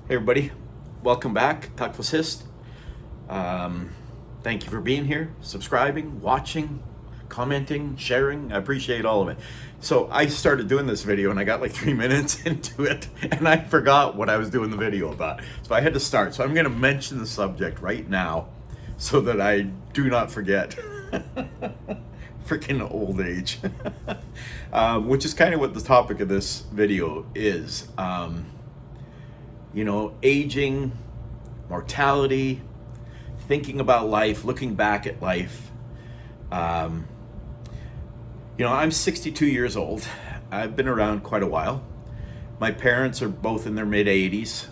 Hey everybody, welcome back, Tackfasist. Thank you for being here, subscribing, watching, commenting, sharing. I appreciate all of it. So I started doing this video and I got like 3 minutes into it and I forgot what I was doing the video about. So I had to start. So I'm gonna mention the subject right now so that I do not forget. Freaking old age. Which is kind of what the topic of this video is. Aging, mortality, thinking about life, looking back at life. I'm 62 years old. I've been around quite a while. My parents are both in their mid 80s,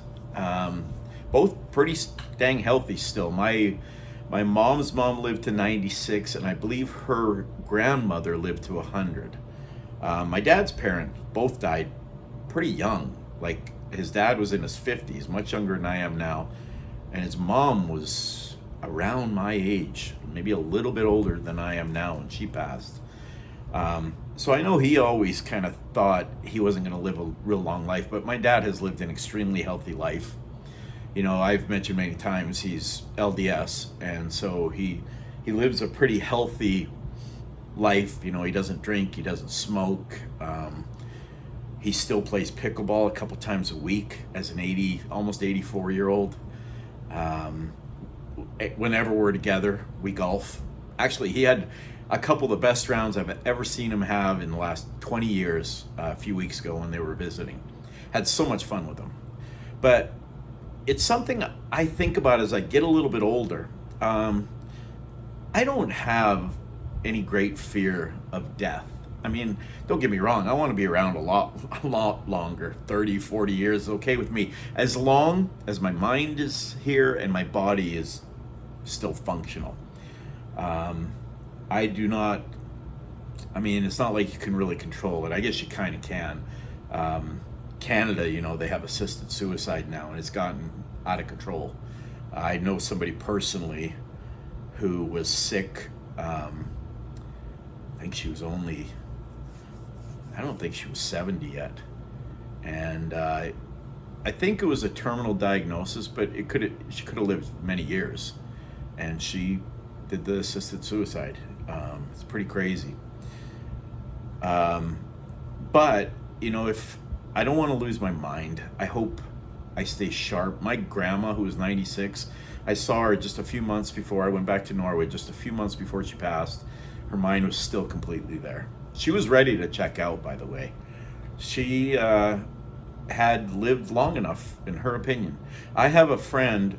both pretty dang healthy still. My mom's mom lived to 96, and I believe her grandmother lived to 100. My dad's parents both died pretty young. Like, his dad was in his 50s, much younger than I am now, and his mom was around my age, maybe a little bit older than I am now, and she passed. So I know he always kind of thought he wasn't going to live a real long life, but my dad has lived an extremely healthy life. I've mentioned many times he's LDS, and so he lives a pretty healthy life. He doesn't drink, he doesn't smoke. He still plays pickleball a couple times a week as an almost 84-year-old. Whenever we're together, we golf. Actually, he had a couple of the best rounds I've ever seen him have in the last 20 years a few weeks ago when they were visiting. Had so much fun with him. But it's something I think about as I get a little bit older. I don't have any great fear of death. I mean, don't get me wrong, I want to be around a lot longer. 30, 40 years is okay with me. As long as my mind is here and my body is still functional. It's not like you can really control it. I guess you kind of can. Canada, they have assisted suicide now, and it's gotten out of control. I know somebody personally who was sick. I don't think she was 70 yet. And I think it was a terminal diagnosis, but she could have lived many years. And she did the assisted suicide. It's pretty crazy. But, if I don't want to lose my mind, I hope I stay sharp. My grandma, who was 96, I saw her just a few months before I went back to Norway, just a few months before she passed. Her mind was still completely there. She was ready to check out, by the way. She had lived long enough, in her opinion. I have a friend,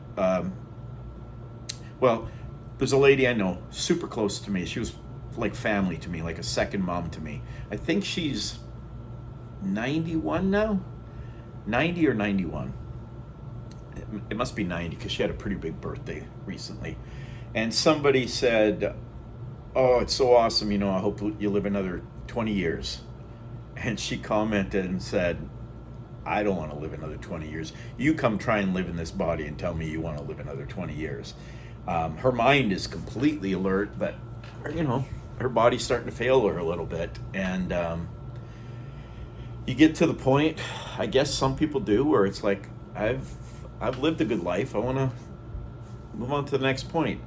there's a lady I know, super close to me. She was like family to me, like a second mom to me. I think she's 91 now? 90 or 91. It must be 90 because she had a pretty big birthday recently. And somebody said, "Oh, it's so awesome, I hope you live another 20 years. And she commented and said, "I don't want to live another 20 years. You come try and live in this body and tell me you want to live another 20 years. Her mind is completely alert, but, her body's starting to fail her a little bit. And you get to the point, I guess some people do, where it's like, I've lived a good life. I want to move on to the next point,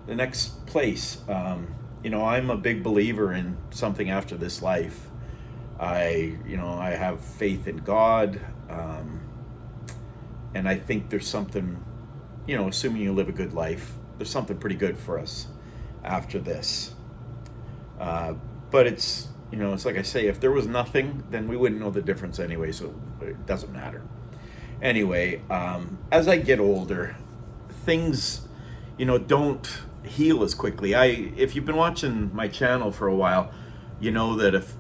the next place. I'm a big believer in something after this life. I have faith in God, and I think there's something, assuming you live a good life, there's something pretty good for us after this. But it's like I say, if there was nothing, then we wouldn't know the difference anyway, so it doesn't matter. Anyway, as I get older, things, don't heal as quickly. If you've been watching my channel for a while, you know that it's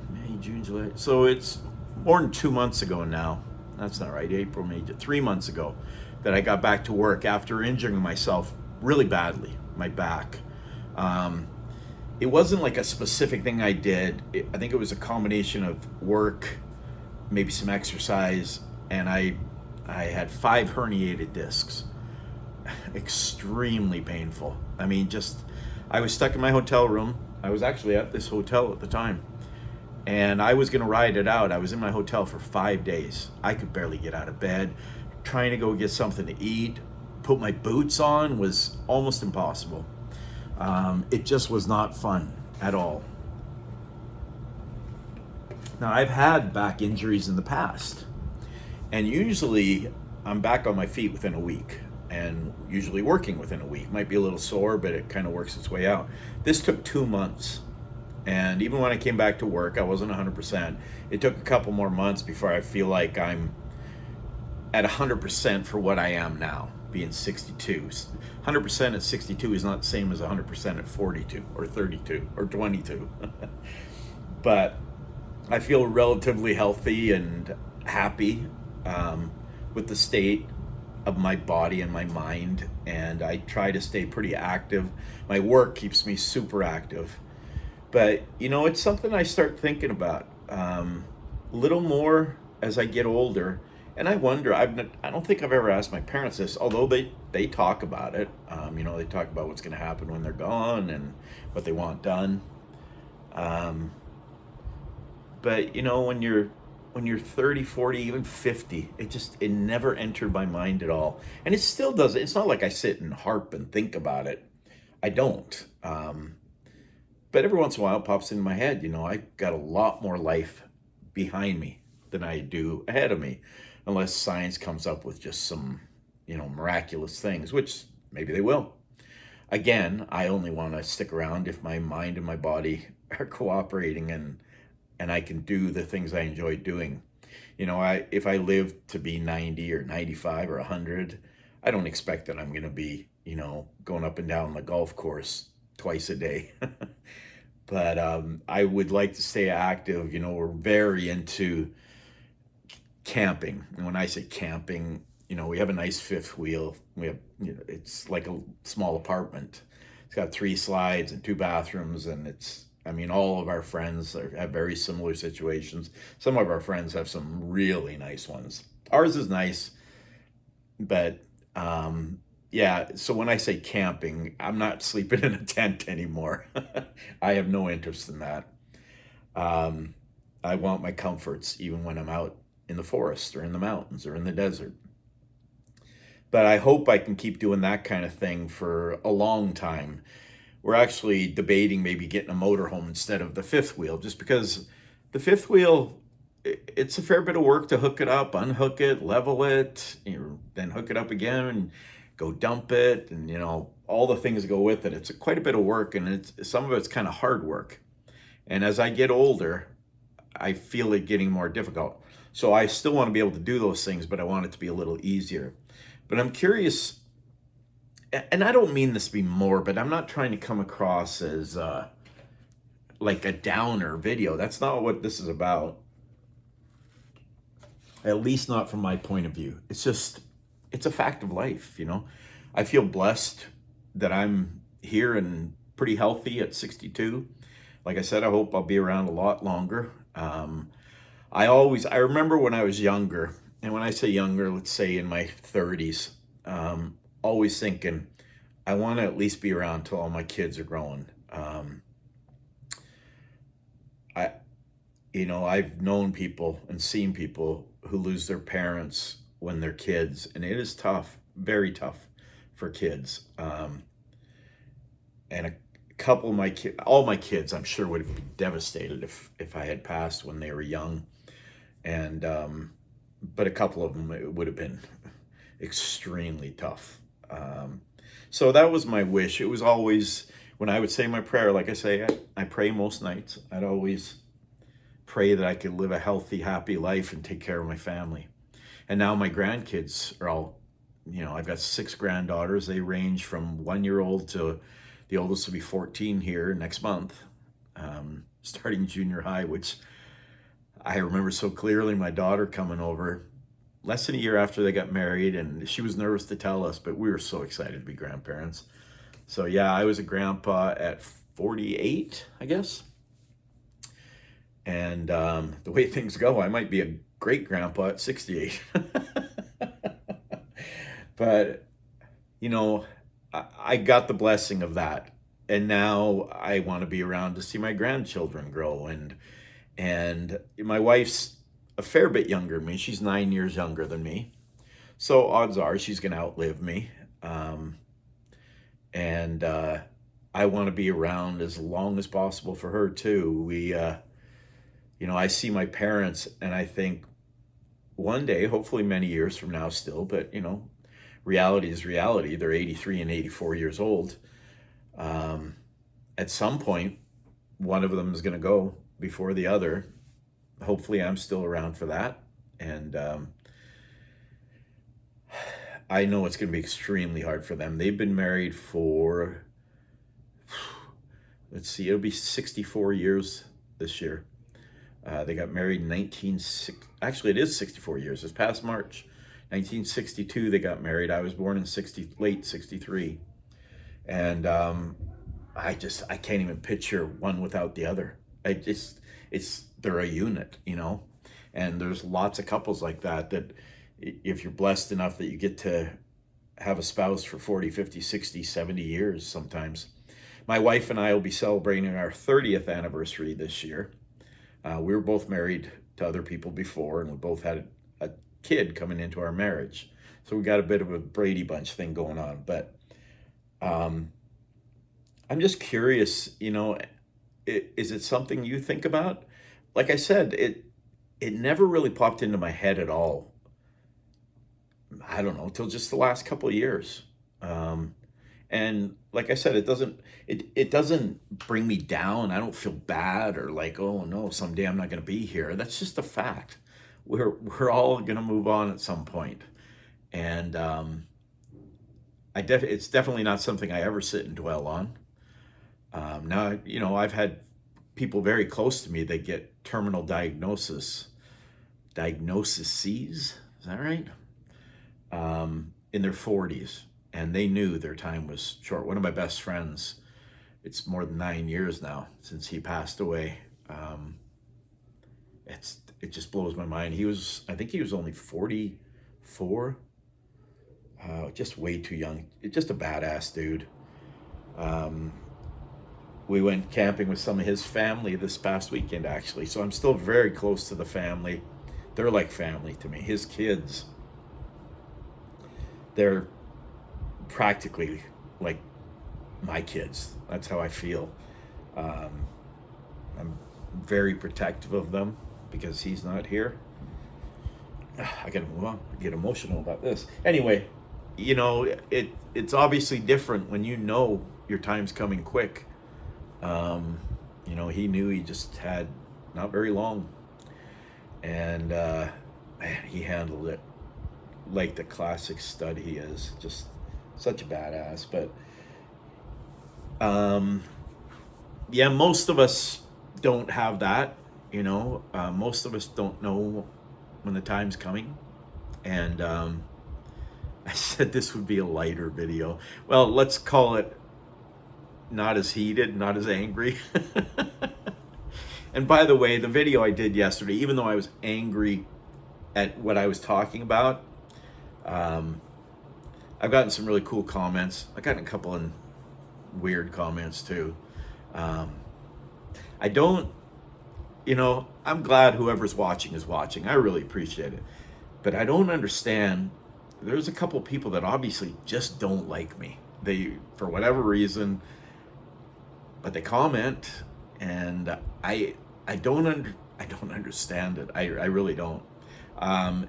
May, June, July. So it's more than 2 months ago now. That's not right. April, May, 3 months ago that I got back to work after injuring myself really badly, my back. It wasn't like a specific thing I did. I think it was a combination of work, maybe some exercise, and I had 5 herniated discs. Extremely painful. I was stuck in my hotel room. I was actually at this hotel at the time. And I was going to ride it out. I was in my hotel for 5 days. I could barely get out of bed. Trying to go get something to eat, put my boots on was almost impossible. It just was not fun at all. Now, I've had back injuries in the past, and usually I'm back on my feet within a week, and usually working within a week. Might be a little sore, but it kind of works its way out. This took 2 months. And even when I came back to work, I wasn't 100%. It took a couple more months before I feel like I'm at 100% for what I am now, being 62. 100% at 62 is not the same as 100% at 42 or 32 or 22. But I feel relatively healthy and happy with the state of my body and my mind. And I try to stay pretty active. My work keeps me super active. But, it's something I start thinking about a little more as I get older. And I wonder, I don't think I've ever asked my parents this, although they talk about it. They talk about what's going to happen when they're gone and what they want done. But, when you're 30, 40, even 50, it never entered my mind at all. And it still doesn't. It's not like I sit and harp and think about it. I don't. But every once in a while it pops into my head, I've got a lot more life behind me than I do ahead of me, unless science comes up with just some, miraculous things, which maybe they will. Again, I only want to stick around if my mind and my body are cooperating and I can do the things I enjoy doing. If I live to be 90 or 95 or 100, I don't expect that I'm going to be, going up and down the golf course twice a day. But I would like to stay active. We're very into camping. And when I say camping, we have a nice fifth wheel. We have, it's like a small apartment. It's got 3 slides and 2 bathrooms. And all of our friends have very similar situations. Some of our friends have some really nice ones. Ours is nice, but yeah, so when I say camping, I'm not sleeping in a tent anymore. I have no interest in that. I want my comforts even when I'm out in the forest or in the mountains or in the desert. But I hope I can keep doing that kind of thing for a long time. We're actually debating maybe getting a motorhome instead of the fifth wheel, just because the fifth wheel, it's a fair bit of work to hook it up, unhook it, level it, then hook it up again and go dump it, and all the things that go with it. It's quite a bit of work, and some of it's kind of hard work. And as I get older, I feel it getting more difficult. So I still want to be able to do those things, but I want it to be a little easier. But I'm curious, and I don't mean this to be morbid. I'm not trying to come across as like a downer video. That's not what this is about. At least not from my point of view. It's a fact of life, I feel blessed that I'm here and pretty healthy at 62. Like I said, I hope I'll be around a lot longer. I remember when I was younger, and when I say younger, let's say in my 30s, always thinking, I want to at least be around till all my kids are growing. I've known people and seen people who lose their parents when they're kids, and it is tough, very tough for kids. And a couple of my kids, all my kids, I'm sure would have been devastated if I had passed when they were young. And but a couple of them, it would have been extremely tough. So that was my wish. It was always, when I would say my prayer, like I say, I pray most nights. I'd always pray that I could live a healthy, happy life and take care of my family. And now my grandkids are all, I've got 6 granddaughters. They range from 1-year-old to the oldest will be 14 here next month, starting junior high, which I remember so clearly. My daughter coming over less than a year after they got married, and she was nervous to tell us, but we were so excited to be grandparents. So yeah, I was a grandpa at 48, I guess. And the way things go, I might be a great grandpa at 68. But, I got the blessing of that. And now I want to be around to see my grandchildren grow And my wife's a fair bit younger than me. She's 9 years younger than me. So odds are she's going to outlive me. Um, and I want to be around as long as possible for her too. I see my parents and I think one day, hopefully many years from now still, but reality is reality. They're 83 and 84 years old. Um, at some point, one of them is going to go before the other. Hopefully, I'm still around for that. And I know it's going to be extremely hard for them. They've been married for, let's see, it'll be 64 years this year. They got married in actually it is 64 years. This past March, 1962, they got married. I was born in late 63. And I can't even picture one without the other. They're a unit, and there's lots of couples like that if you're blessed enough that you get to have a spouse for 40, 50, 60, 70 years sometimes. My wife and I will be celebrating our 30th anniversary this year. We were both married to other people before, and we both had a kid coming into our marriage. So we got a bit of a Brady Bunch thing going on. But I'm just curious, is it something you think about? Like I said, it never really popped into my head at all. I don't know, till just the last couple of years. And like I said, it doesn't bring me down. I don't feel bad or like, oh no, someday I'm not going to be here. That's just a fact. We're all going to move on at some point, and it's definitely not something I ever sit and dwell on. Now, I've had people very close to me that get terminal diagnoses, is that right? In their 40s, and they knew their time was short. One of my best friends, it's more than 9 years now since he passed away. It just blows my mind. I think he was only 44. Just way too young. Just a badass dude. We went camping with some of his family this past weekend, actually. So I'm still very close to the family. They're like family to me. His kids, they're practically like my kids. That's how I feel. I'm very protective of them because he's not here. I gotta move on. I get emotional about this. Anyway, it's obviously different when your time's coming quick. He knew he just had not very long, and man, he handled it like the classic stud he is. Just such a badass. But yeah, most of us don't have that. Most of us don't know when the time's coming, and I said this would be a lighter video. Well, let's call it not as heated, not as angry. And by the way, the video I did yesterday, even though I was angry at what I was talking about, I've gotten some really cool comments. I got a couple of weird comments too. I don't, I'm glad whoever's watching is watching. I really appreciate it. But I don't understand. There's a couple people that obviously just don't like me. They, for whatever reason, but they comment, and I don't understand it. I really don't.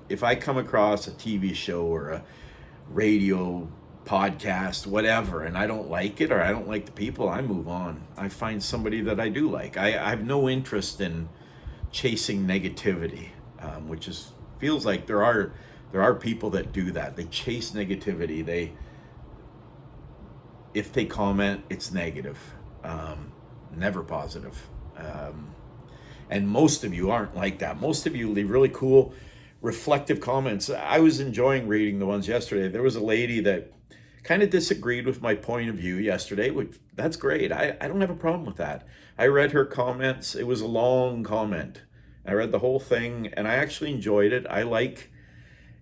If I come across a TV show or a radio podcast, whatever, and I don't like it or I don't like the people, I move on. I find somebody that I do like. I have no interest in chasing negativity, which feels like there are people that do that. They chase negativity. If they comment, it's negative, never positive. And most of you aren't like that. Most of you leave really cool, reflective comments. I was enjoying reading the ones yesterday. There was a lady that kind of disagreed with my point of view yesterday, which that's great. I don't have a problem with that. I read her comments. It was a long comment. I read the whole thing, and I actually enjoyed it. I like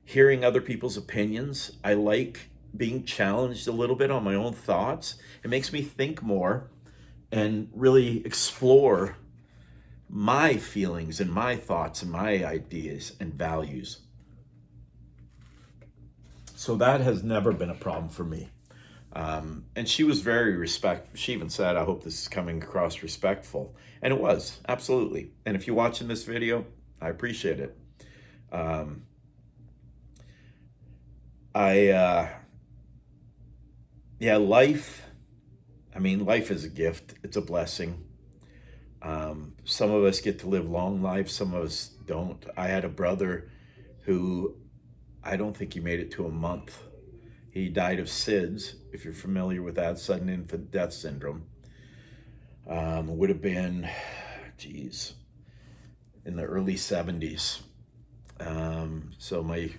hearing other people's opinions. I like being challenged a little bit on my own thoughts. It makes me think more and really explore my feelings and my thoughts and my ideas and values. So that has never been a problem for me. And she was very respectful. She even said, I hope this is coming across respectful. And it was, absolutely. And if you're watching this video, I appreciate it. Um, yeah, life, I mean, life is a gift. It's a blessing. Some of us get to live long lives, some of us don't. I had a brother who I don't think he made it to a month. He died of SIDS, if you're familiar with that, sudden infant death syndrome. Would have been, geez, in the early 70s. So my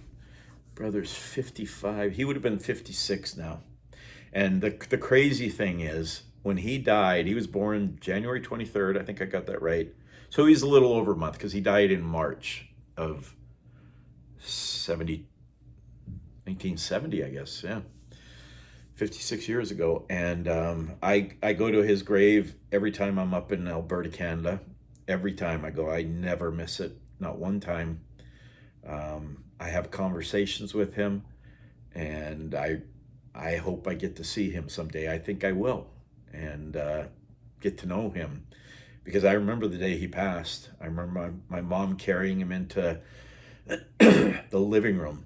brother's 55. He would have been 56 now. And the crazy thing is, when he died, he was born January 23rd. I think I got that right. So he's a little over a month because he died in March of 1970, I guess. Yeah. 56 years ago. And I go to his grave every time I'm up in Alberta, Canada. Every time I go, I never miss it. Not one time. I have conversations with him, and I hope I get to see him someday. I think I will, and get to know him, because I remember the day he passed. I remember my mom carrying him into the living room.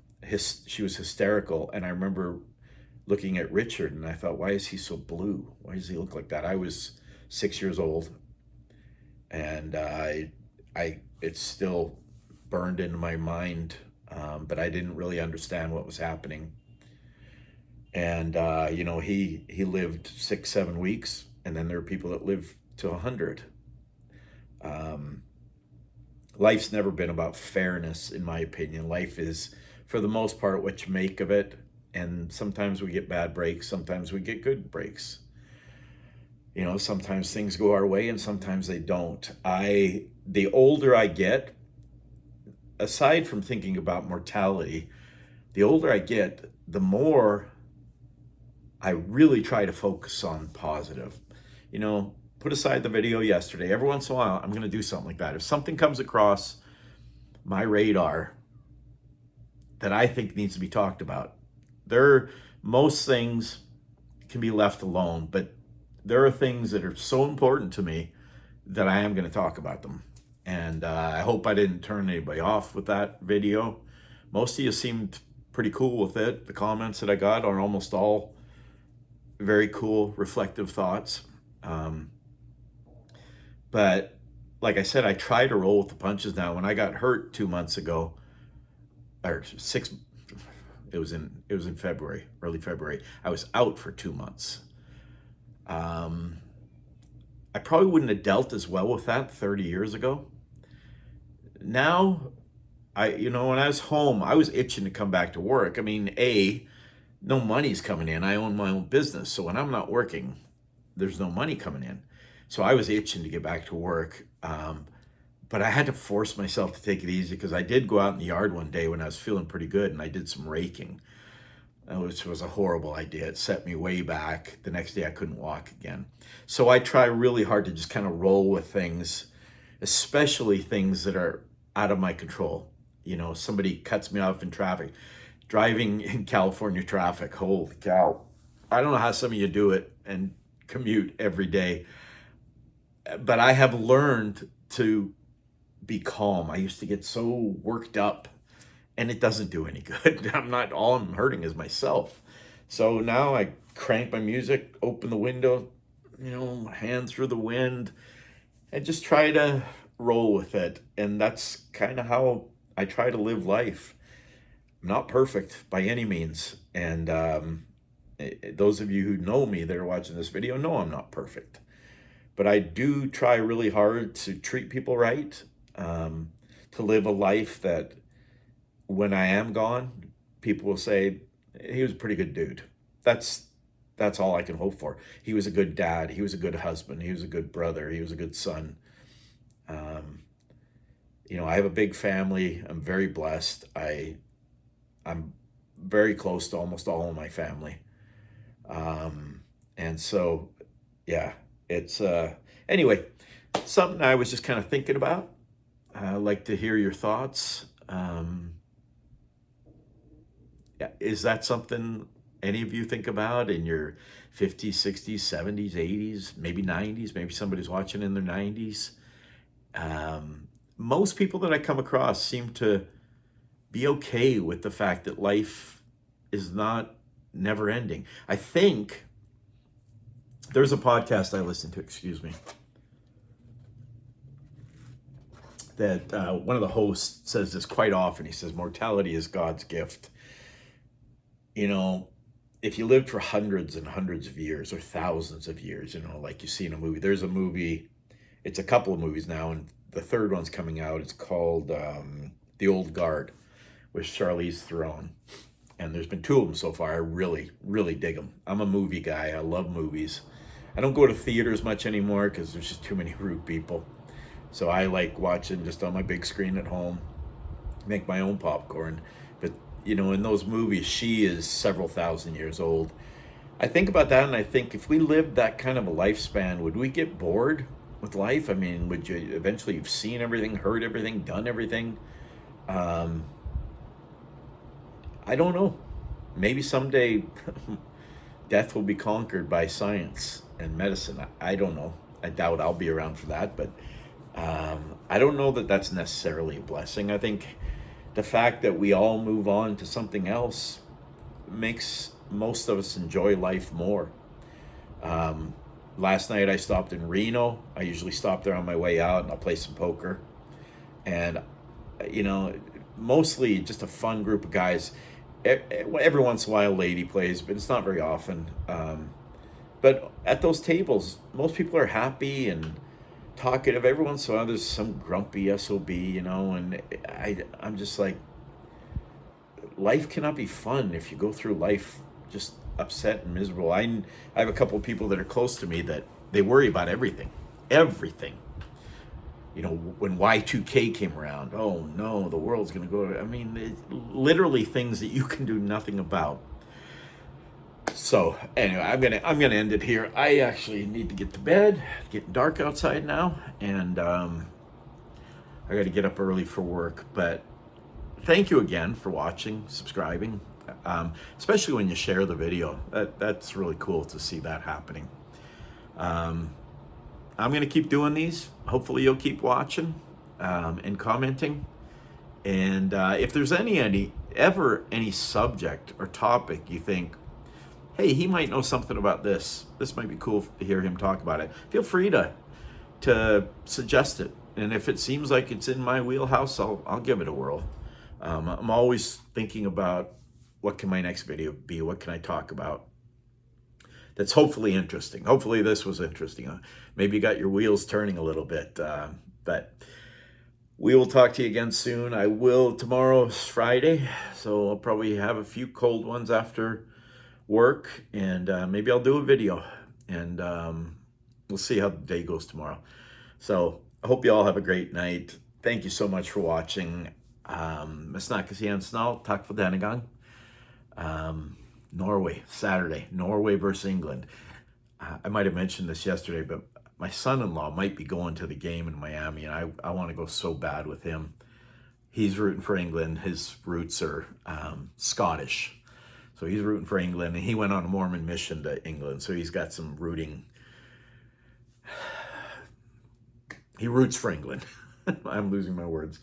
She was hysterical, and I remember looking at Richard, and I thought, why is he so blue? Why does he look like that? I was 6 years old, and it's still burned into my mind, but I didn't really understand what was happening. And he lived 6-7 weeks, and then there are people that live to 100. Life's never been about fairness, in my opinion. Life is, for the most part, what you make of it. And sometimes we get bad breaks, sometimes we get good breaks. Sometimes things go our way and sometimes they don't. The older I get, aside from thinking about mortality, the older I get, the more I really try to focus on positive. Put aside the video yesterday. Every once in a while, I'm going to do something like that. If something comes across my radar that I think needs to be talked about, most things can be left alone, but there are things that are so important to me that I am going to talk about them. And I hope I didn't turn anybody off with that video. Most of you seemed pretty cool with it. The comments that I got are almost all very cool, reflective thoughts. But like I said, I try to roll with the punches now. When I got hurt 2 months ago, or it was in February, early February. I was out for 2 months. I probably wouldn't have dealt as well with that 30 years ago. Now, when I was home, I was itching to come back to work. I mean, no money's coming in. I own my own business. So when I'm not working, there's no money coming in. So I was itching to get back to work. But I had to force myself to take it easy, because I did go out in the yard one day when I was feeling pretty good, and I did some raking, which was a horrible idea. It set me way back. The next day I couldn't walk again. So I try really hard to just kind of roll with things, especially things that are out of my control. Somebody cuts me off in traffic. Driving in California traffic, holy cow. I don't know how some of you do it and commute every day, but I have learned to be calm. I used to get so worked up, and it doesn't do any good. All I'm hurting is myself. So now I crank my music, open the window, hand through the wind, and just try to roll with it. And that's kind of how I try to live life. I'm not perfect by any means. And those of you who know me that are watching this video know I'm not perfect. But I do try really hard to treat people right, to live a life that when I am gone, people will say, he was a pretty good dude. That's all I can hope for. He was a good dad. He was a good husband. He was a good brother. He was a good son. I have a big family. I'm very blessed. I'm very close to almost all of my family. And so, yeah, it's, anyway, something I was just kind of thinking about. I'd like to hear your thoughts. Yeah, is that something any of you think about in your 50s, 60s, 70s, 80s, maybe 90s? Maybe somebody's watching in their 90s. Most people that I come across seem to be okay with the fact that life is not never ending. I think there's a podcast I listen to, excuse me, that one of the hosts says this quite often. He says, mortality is God's gift. You know, if you lived for hundreds and hundreds of years or thousands of years, you know, like you see in a movie, there's a movie, it's a couple of movies now, and the third one's coming out. It's called The Old Guard with Charlize Theron. And there's been two of them so far. I really, really dig them. I'm a movie guy. I love movies. I don't go to theaters much anymore because there's just too many rude people. So I like watching just on my big screen at home, make my own popcorn. But, you know, in those movies, she is several thousand years old. I think about that and I think if we lived that kind of a lifespan, would we get bored with life? I mean, would you eventually have seen everything, heard everything, done everything? I don't know. Maybe someday death will be conquered by science and medicine. I don't know. I doubt I'll be around for that, but I don't know that that's necessarily a blessing. I think the fact that we all move on to something else makes most of us enjoy life more. Last night I stopped in Reno. I usually stop there on my way out and I'll play some poker. And, you know, mostly just a fun group of guys. Every once in a while a lady plays, but it's not very often. But at those tables, most people are happy and talkative. Every once in a while there's some grumpy SOB, you know, and I'm just like, life cannot be fun if you go through life just upset and miserable. I have a couple of people that are close to me that they worry about everything. You know, when Y2K came around, oh no, the world's going to go. I mean, literally things that you can do nothing about. So anyway, I'm gonna end it here. I actually need to get to bed. It's getting dark outside now, and I got to get up early for work. But thank you again for watching, subscribing, especially when you share the video. That's really cool to see that happening. I'm going to keep doing these. Hopefully you'll keep watching and commenting. And if there's any subject or topic you think, hey, he might know something about this. This might be cool to hear him talk about it. Feel free to suggest it. And if it seems like it's in my wheelhouse, I'll give it a whirl. I'm always thinking about what can my next video be? What can I talk about? That's hopefully interesting. Hopefully this was interesting. Maybe you got your wheels turning a little bit. But we will talk to you again soon. Tomorrow's Friday, so I'll probably have a few cold ones after work, and maybe I'll do a video, and we'll see how the day goes tomorrow. So I hope you all have a great night. Thank you so much for watching. Vi snakkes igen snart. Tack för denna gång. Norway, Saturday. Norway versus England. I might have mentioned this yesterday, but my son-in-law might be going to the game in Miami, and I want to go so bad with him. He's rooting for England. His roots are Scottish. So he's rooting for England, and he went on a Mormon mission to England. So he's got some rooting. He roots for England. I'm losing my words.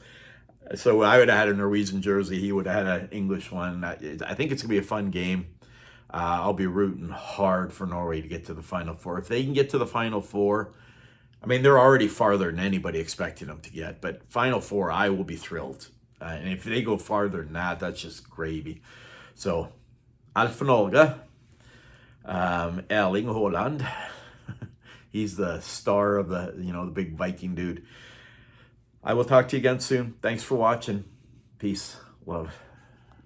So I would have had a Norwegian jersey. He would have had an English one. I think it's going to be a fun game. I'll be rooting hard for Norway to get to the Final Four. If they can get to the Final Four, I mean, they're already farther than anybody expected them to get. But Final Four, I will be thrilled. And if they go farther than that, that's just gravy. So, Alf Norge, Erling Haaland. He's the star of the big Viking dude. I will talk to you again soon. Thanks for watching. Peace. Love.